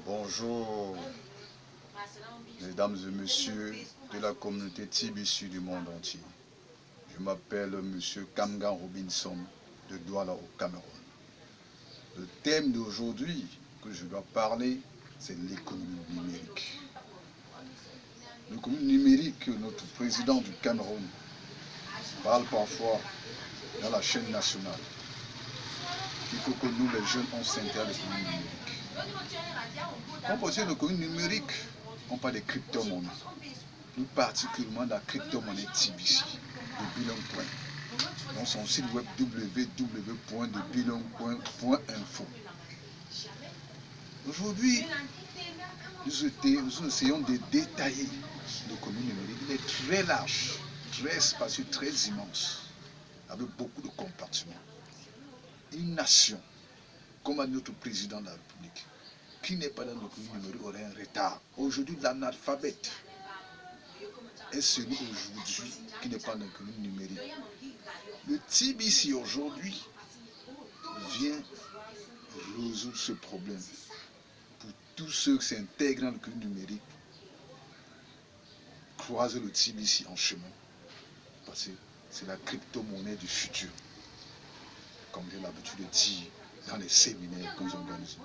Bonjour, mesdames et messieurs de la communauté TBC du monde entier. Je m'appelle Monsieur Kamgan Robinson de Douala au Cameroun. Le thème d'aujourd'hui que je dois parler, c'est l'économie numérique. L'économie numérique, notre président du Cameroun parle parfois dans la chaîne nationale qu'il faut que nous, les jeunes, on s'intéresse à l'économie numérique. Quand on parle de l'économie numérique, on parle des crypto-monnaies. Plus particulièrement de la crypto-monnaie TBC, de Bilong. Dans son site web www.debilong.info. Aujourd'hui, nous essayons de détailler l'économie numérique. Il est très large, très spacieux, très immense, avec beaucoup de compartiments. Une nation, comme a dit notre président de la République, qui n'est pas dans l'économie numérique aurait un retard. Aujourd'hui, l'analphabète est celui aujourd'hui qui n'est pas dans l'économie numérique. Le TBC aujourd'hui vient résoudre ce problème pour tous ceux qui s'intègrent dans l'économie numérique. Croiser le TBC en chemin, parce que c'est la crypto-monnaie du futur, comme j'ai l'habitude de dire dans les séminaires que nous organisons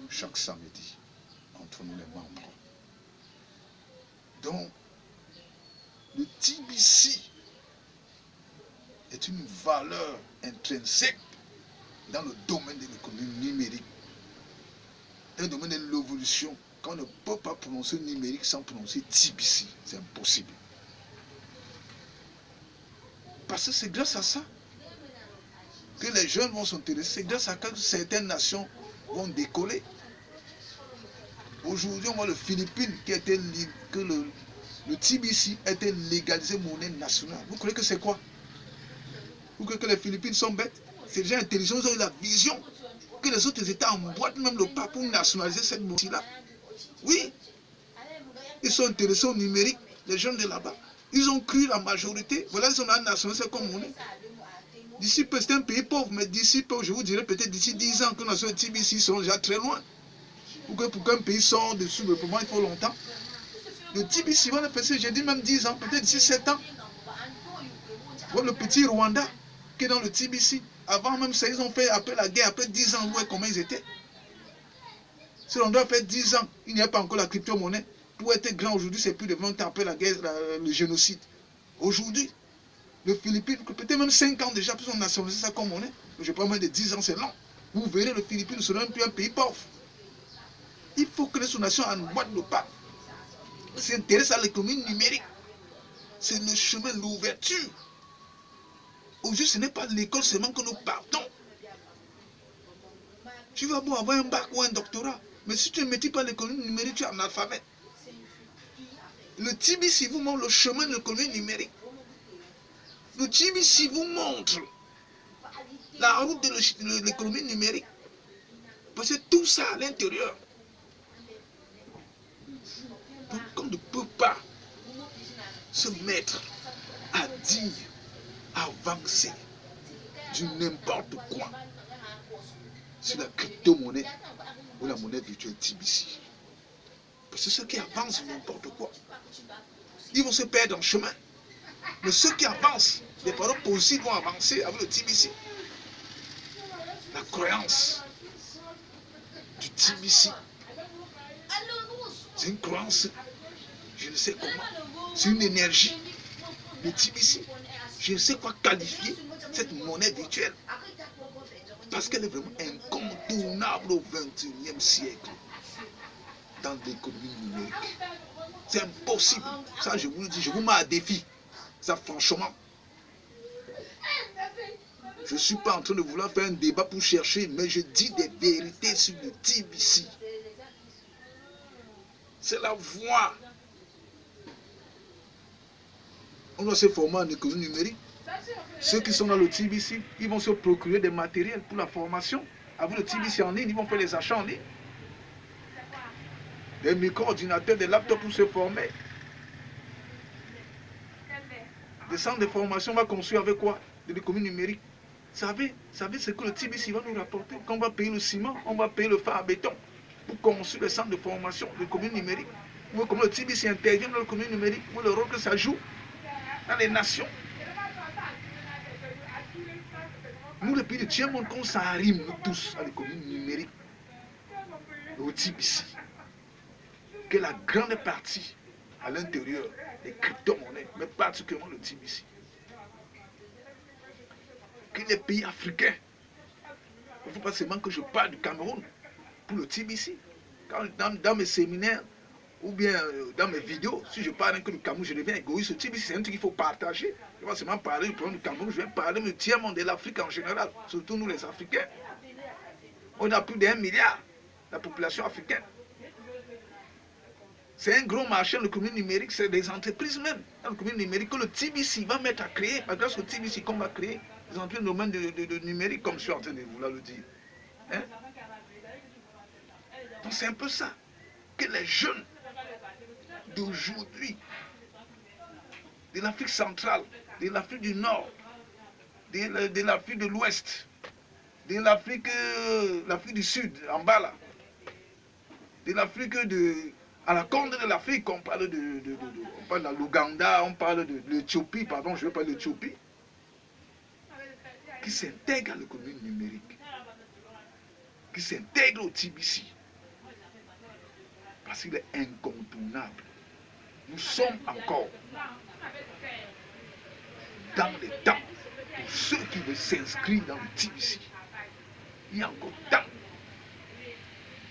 chaque samedi entre nous les membres. Donc, le TBC est une valeur intrinsèque dans le domaine de l'économie numérique, dans le domaine de l'évolution. Quand on ne peut pas prononcer numérique sans prononcer TBC, c'est impossible. Parce que c'est grâce à ça que les jeunes vont s'intéresser, c'est grâce à ça que certaines nations vont décoller. Aujourd'hui, on voit les Philippines que le TBC a été légalisé monnaie nationale. Vous croyez que c'est quoi? Vous croyez que les Philippines sont bêtes? C'est des gens intelligents, ils ont eu la vision que les autres États emboîtent même le pas pour nationaliser cette monnaie-là. Oui, ils sont intéressés au numérique, les jeunes de là-bas. Ils ont cru la majorité. Voilà, ils ont la nationalisation comme monnaie. D'ici peu, c'est un pays pauvre, mais d'ici peu, je vous dirais peut-être d'ici 10 ans que nos TBC sont déjà très loin. Pour qu'un pays sorte dessus, mais pour moi, il faut longtemps. Le TBC va le passer, j'ai dit même 10 ans, peut-être d'ici 7 ans. Voilà le petit Rwanda qui est dans le TBC. Avant même ça, ils ont fait après la guerre, après 10 ans, vous voyez comment ils étaient. Si on doit faire 10 ans, il n'y a pas encore la crypto-monnaie. Pour être grand aujourd'hui, c'est plus de 20 ans après la guerre, le génocide. Aujourd'hui, le Philippines, peut-être même 5 ans déjà, puis on nationalisé ça comme monnaie. Je parle moins de 10 ans, c'est long. Vous verrez, le Philippines ne sera même plus un pays pauvre. Il faut que les sous-nations emboîtent le pas. S'intéressent à l'économie numérique. C'est le chemin, l'ouverture. Aujourd'hui, ce n'est pas de l'école seulement que nous partons. Tu vas avoir un bac ou un doctorat. Mais si tu ne maîtrises pas l'économie numérique, tu es analphabète. Le TBC vous montre le chemin de l'économie numérique. Le TBC vous montre la route de l'économie numérique. Parce que tout ça à l'intérieur. Donc, on ne peut pas se mettre à dire, à avancer du n'importe quoi sur la crypto-monnaie ou la monnaie virtuelle TBC. Parce que ceux qui avancent n'importe quoi, ils vont se perdre en chemin. Mais ceux qui avancent, les paroles possibles vont avancer avec le TBC. La croyance du TBC, c'est une croyance, je ne sais comment, c'est une énergie. Le TBC, je ne sais quoi qualifier cette monnaie virtuelle. Parce qu'elle est vraiment incontournable au XXIe siècle dans l'économie numérique. C'est impossible. Ça, je vous le dis, je vous mets à défi. Ça, franchement. Je ne suis pas en train de vouloir faire un débat pour chercher, mais je dis des vérités sur le TBC. C'est la voie. On doit se former en économie numérique. Ceux qui sont dans le TBC, ils vont se procurer des matériels pour la formation. Avec le TBC en ligne, ils vont faire les achats en ligne. Des micro-ordinateurs, des laptops pour se former. Des centres de formation, on va construire avec quoi? De l'économie numérique. savez ce que le TBC va nous rapporter? Qu'on va payer le ciment, on va payer le fer à béton pour construire les centres de formation de communes numériques. Vous voyez comment le TBC intervient dans les communes numériques, vous voyez le rôle que ça joue dans les nations. Nous, les pays de tiers-monde, quand ça arrive, nous tous, à les communes numériques, au TBC, que la grande partie à l'intérieur des crypto-monnaies, mais particulièrement le TBC, que les pays africains, il ne faut pas seulement que je parle du Cameroun pour le TBC. Dans mes séminaires ou bien dans mes vidéos, si je parle que du Cameroun, je deviens égoïste. Le TBC, c'est un truc qu'il faut partager. Je ne vais pas seulement parler du problème du Cameroun, je vais parler du tiers-monde de l'Afrique en général, surtout nous les Africains. On a plus d'1 milliard, la population africaine. C'est un gros marché, le commun numérique, c'est des entreprises même, dans le commun numérique, que le TBC va mettre à créer, grâce au TBC qu'on va créer, des entreprises dans le domaine de numérique, comme je suis en train de vous le dire. Hein? Donc c'est un peu ça, que les jeunes d'aujourd'hui, de l'Afrique centrale, de l'Afrique du Nord, de l'Afrique de l'Ouest, de l'Afrique du Sud, en bas là, de l'Afrique à la corne de l'Afrique, on parle de l'Ouganda, on parle de l'Éthiopie, pardon, je ne veux pas l'Éthiopie, qui s'intègrent à l'économie numérique, qui s'intègrent au TBC, parce qu'il est incontournable. Nous sommes encore dans les temps pour ceux qui veulent s'inscrire dans le TBC. Il y a encore temps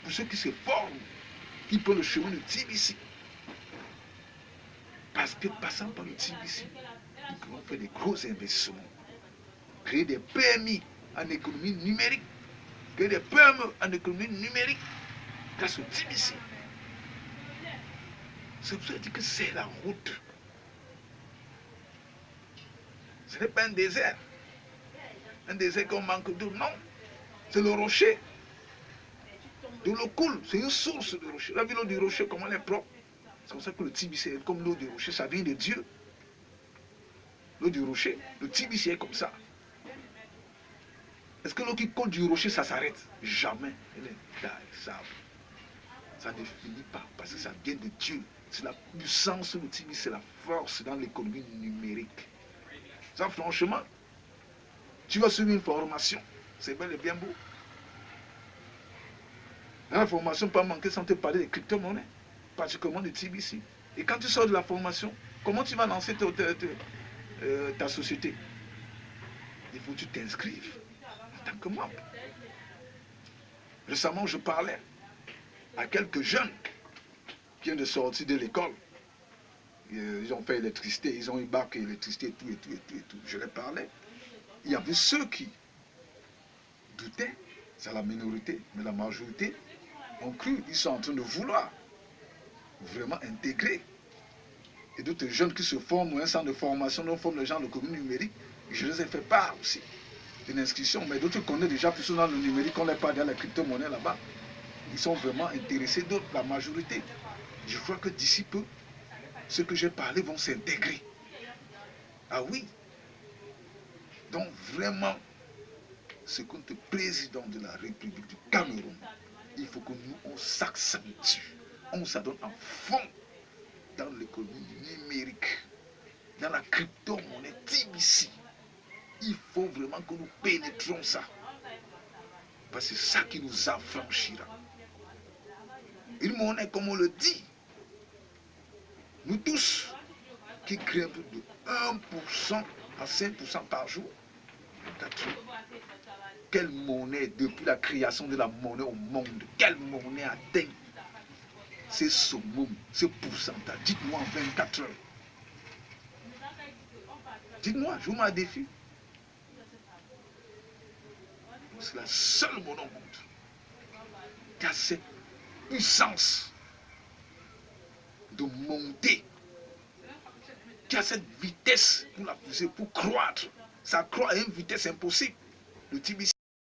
pour ceux qui se forment, qui prennent le chemin du TBC. Parce que passant par le TBC, nous pouvons faire des gros investissements, créer des PMI en économie numérique, créer des PME en économie numérique grâce au TBC. C'est pour ça que je dis que c'est la route. Ce n'est pas un désert qu'on manque d'eau, non. C'est le rocher. De l'eau coule, c'est une source de rocher. La l'eau du rocher, comment elle est propre? C'est comme ça que le TBC est comme l'eau du rocher, ça vient de Dieu. L'eau du rocher, le TBC est comme ça. Est-ce que l'eau qui coule du rocher, ça s'arrête? Jamais. Elle est intarissable. Ça ne finit pas, parce que ça vient de Dieu. C'est la puissance du TBC, c'est la force dans l'économie numérique. Ça, franchement, tu vas suivre une formation, c'est bel et bien beau. Dans la formation, pas manquer sans te parler des crypto-monnaies, particulièrement du TBC. Et quand tu sors de la formation, comment tu vas lancer ta société? Il faut que tu t'inscrives en tant que membre. Récemment, je parlais à quelques jeunes qui viennent de sortir de l'école. Ils ont fait électricité, ils ont eu bac électricité, tout. Je leur parlais. Il y avait ceux qui doutaient, c'est la minorité, mais la majorité ont cru, ils sont en train de vouloir vraiment intégrer. Et d'autres jeunes qui se forment ou un centre de formation, dont forment les gens de commune numérique, je les ai fait part aussi d'une inscription. Mais d'autres connaissent déjà plus dans le numérique, on n'est pas dans la crypto-monnaie là-bas. Ils sont vraiment intéressés, d'autres, la majorité. Je crois que d'ici peu, ceux que j'ai parlé vont s'intégrer. Ah oui. Donc vraiment, ce compte président de la République du Cameroun, il faut que nous, on s'accentue, on s'adonne en fond dans l'économie numérique, dans la crypto-monnaie TBC. Il faut vraiment que nous pénétrions ça. Parce que c'est ça qui nous affranchira. Une monnaie, comme on le dit, nous tous, qui grimpent de 1% à 5% par jour, quelle monnaie, depuis la création de la monnaie au monde, quelle monnaie atteint ce summum, ce pourcentage? Dites-moi en 24 heures. Dites-moi, je vous mets un défi. C'est la seule monnaie au monde qui a cette puissance de monter, qui a cette vitesse pour la pousser, pour croître. Ça croît à une vitesse impossible. Le TBC